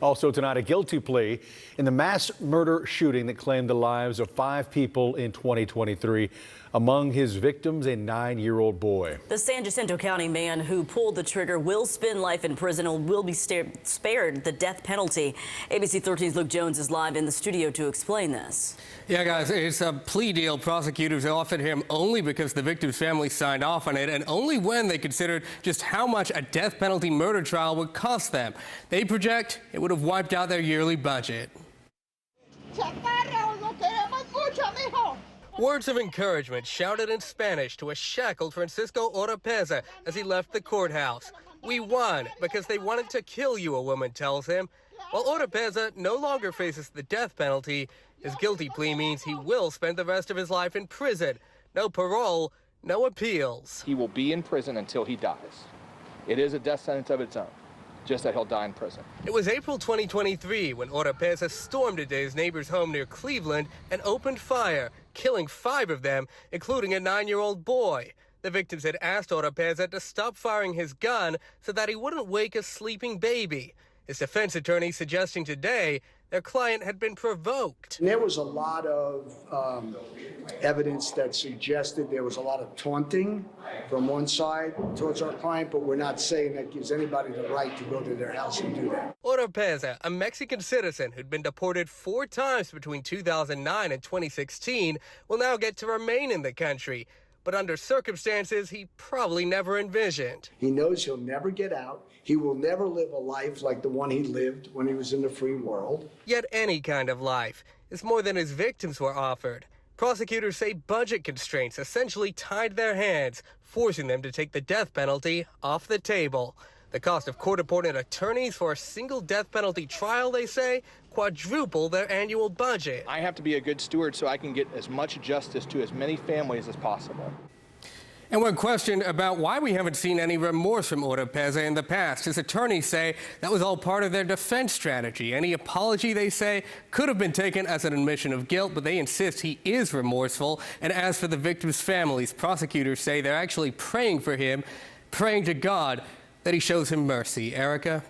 Also tonight, a guilty plea in the mass murder shooting that claimed the lives of 5 people in 2023. Among his victims, a 9-year-old boy. The San Jacinto County man who pulled the trigger will spend life in prison and will be spared the death penalty. ABC 13's Luke Jones is live in the studio to explain this. Yeah, guys, it's a plea deal prosecutors offered him only because the victim's family signed off on it and only when they considered just how much a death penalty murder trial would cost them. They project it would have wiped out their yearly budget. Words of encouragement shouted in Spanish to a shackled Francisco Oropeza as he left the courthouse. We won because they wanted to kill you, a woman tells him. While Oropeza no longer faces the death penalty, his guilty plea means he will spend the rest of his life in prison. No parole, no appeals. He will be in prison until he dies. It is a death sentence of its own, just that he'll die in prison. It was April 2023 when Oropeza stormed into his neighbor's home near Cleveland and opened fire, killing 5 of them, including a 9-year-old boy. The victims had asked Oropeza to stop firing his gun so that he wouldn't wake a sleeping baby. His defense attorney suggesting today their client had been provoked. There was a lot of evidence that suggested there was a lot of taunting from one side towards our client, but we're not saying that gives anybody the right to go to their house and do that. Oropeza, a Mexican citizen who'd been deported 4 times between 2009 and 2016, will now get to remain in the country, but under circumstances he probably never envisioned. He knows he'll never get out. He will never live a life like the one he lived when he was in the free world. Yet any kind of life is more than his victims were offered. Prosecutors say budget constraints essentially tied their hands, forcing them to take the death penalty off the table. The cost of court-appointed attorneys for a single death penalty trial, they say, quadruple their annual budget. I have to be a good steward so I can get as much justice to as many families as possible. And when questioned about why we haven't seen any remorse from Oropeza in the past, his attorneys say that was all part of their defense strategy. Any apology, they say, could have been taken as an admission of guilt, but they insist he is remorseful. And as for the victims' families, prosecutors say they're actually praying for him, praying to God that he shows him mercy. Erica?